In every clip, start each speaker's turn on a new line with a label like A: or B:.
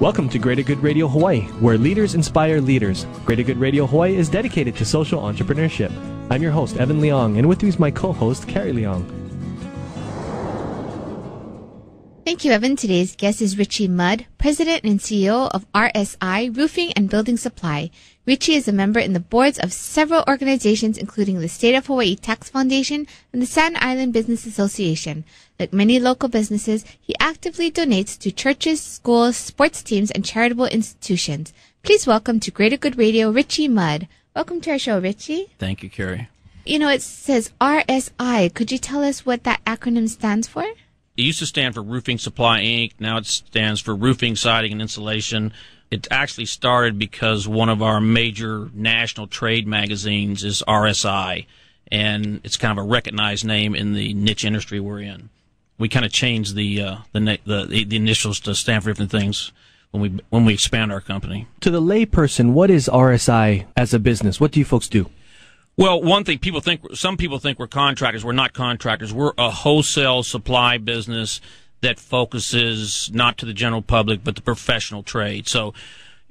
A: Welcome to Greater Good Radio Hawaii, where leaders inspire leaders. Greater Good Radio Hawaii is dedicated to social entrepreneurship. I'm your host, Evan Leong, and with me is my co-host, Carrie Leong.
B: Thank you, Evan. Today's guest is Ritchie Mudd, President and CEO of RSI Roofing and Building Supply. Ritchie is a member in the boards of several organizations, including the State of Hawaii Tax Foundation and the Staten Island Business Association. Like many local businesses, he actively donates to churches, schools, sports teams, and charitable institutions. Please welcome to Greater Good Radio, Ritchie Mudd. Welcome to our show, Ritchie.
C: Thank you, Carrie.
B: You know, it says RSI. Could you tell us what that acronym stands for?
C: It used to stand for Roofing Supply, Inc. Now it stands for Roofing, Siding, and Insulation. It actually started because one of our major national trade magazines is RSI, and it's kind of a recognized name in the niche industry we're in. We kind of changed the initials to stand for different things when we expand our company.
A: To the layperson, what is RSI as a business? What do you folks do?
C: Well, one thing some people think we're contractors. We're not contractors. We're a wholesale supply business that focuses not to the general public but the professional trade. So,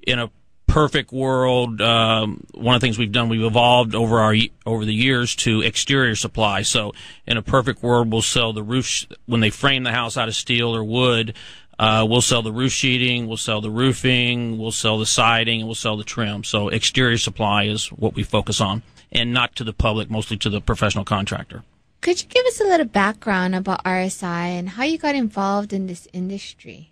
C: in a perfect world, one of the things we've done, we've evolved over the years to exterior supply. So, in a perfect world, we'll sell the roof when they frame the house out of steel or wood. We'll sell the roof sheeting, we'll sell the roofing, we'll sell the siding, and we'll sell the trim. So, exterior supply is what we focus on, and not to the public, mostly to the professional contractor.
B: Could you give us a little background about RSI and how you got involved in this industry?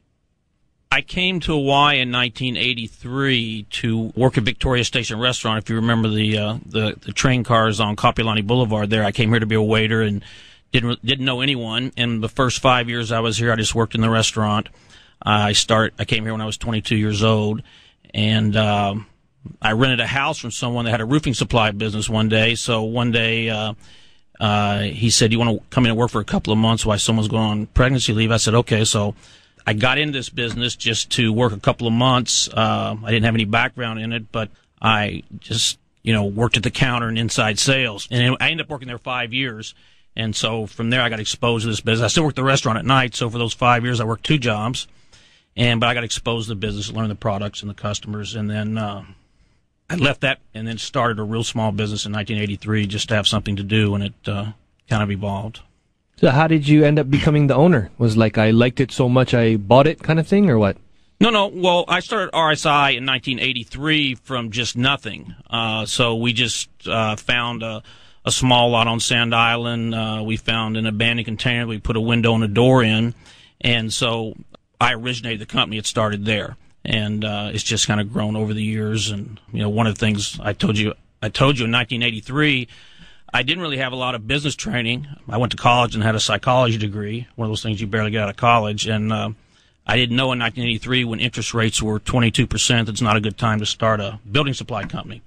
C: I came to Hawaii in 1983 to work at Victoria Station Restaurant. If you remember the train cars on Kapiolani Boulevard there, I came here to be a waiter and didn't know anyone. And the first 5 years I was here, I just worked in the restaurant. I came here when I was 22 years old, and I rented a house from someone that had a roofing supply business one day. So one day he said, "You want to come in and work for a couple of months while someone's going on pregnancy leave?" I said, "Okay." So I got into this business just to work a couple of months. I didn't have any background in it, but I just, worked at the counter and inside sales. And I ended up working there 5 years. And so from there, I got exposed to this business. I still worked the restaurant at night. So for those 5 years, I worked 2 jobs. But I got exposed to the business, learned the products and the customers. And then I left that and then started a real small business in 1983 just to have something to do. And it kind of evolved.
A: So how did you end up becoming the owner? Was like, I liked it so much I bought it kind of thing, or what?
C: No. Well, I started RSI in 1983 from just nothing. So we just found a small lot on Sand Island. We found an abandoned container. We put a window and a door in. And so I originated the company. It started there. And it's just kind of grown over the years. And, one of the things I told you in 1983, I didn't really have a lot of business training. I went to college and had a psychology degree, one of those things you barely get out of college. And I didn't know in 1983 when interest rates were 22%, it's not a good time to start a building supply company.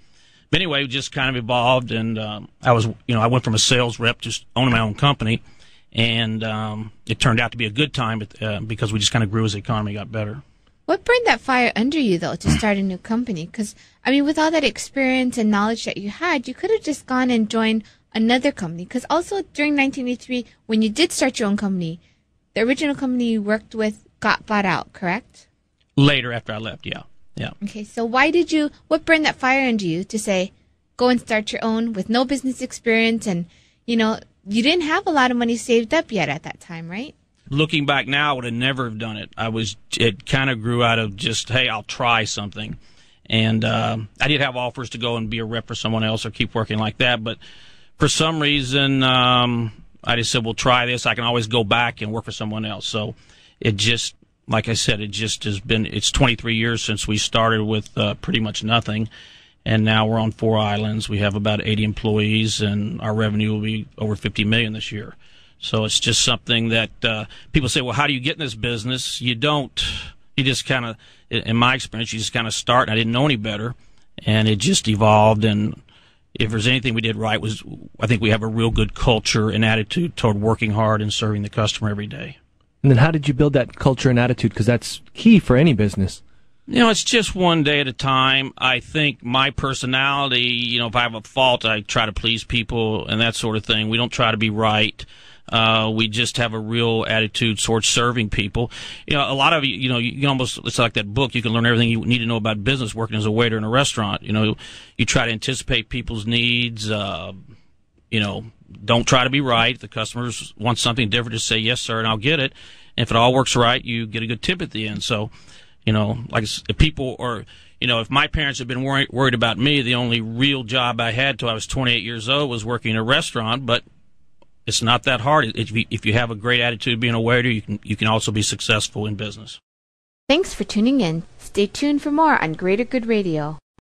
C: But anyway, it just kind of evolved, and I went from a sales rep to owning my own company, and it turned out to be a good time because we just kind of grew as the economy got better.
B: What burned that fire under you, though, to start a new company? Because, with all that experience and knowledge that you had, you could have just gone and joined another company. Because also during 1983, when you did start your own company, the original company you worked with got bought out, correct?
C: Later, after I left, yeah.
B: Okay, so what burned that fire under you to say, go and start your own with no business experience and, you didn't have a lot of money saved up yet at that time, right?
C: Looking back now, I would have never have done it. It kind of grew out of just, hey, I'll try something. And I did have offers to go and be a rep for someone else or keep working like that. But for some reason, I just said, well, try this. I can always go back and work for someone else. So it just, like I said, it's 23 years since we started with pretty much nothing. And now we're on 4 islands. We have about 80 employees, and our revenue will be over $50 million this year. So it's just something that people say, well, how do you get in this business? You don't. You just kind of, in my experience, you just kind of start, and I didn't know any better, and it just evolved. And if there's anything we did right, I think we have a real good culture and attitude toward working hard and serving the customer every day.
A: And then how did you build that culture and attitude? Because that's key for any business.
C: It's just one day at a time. I think my personality, if I have a fault, I try to please people and that sort of thing. We don't try to be right. We just have a real attitude towards serving people. A lot of you can almost, it's like that book, you can learn everything you need to know about business working as a waiter in a restaurant. You try to anticipate people's needs. Don't try to be right. If the customers want something different, just say, yes, sir, and I'll get it. And if it all works right, you get a good tip at the end. So, like if people are, if my parents had been worried about me, the only real job I had till I was 28 years old was working in a restaurant, but it's not that hard. If you have a great attitude being a waiter, you can also be successful in business.
B: Thanks for tuning in. Stay tuned for more on Greater Good Radio.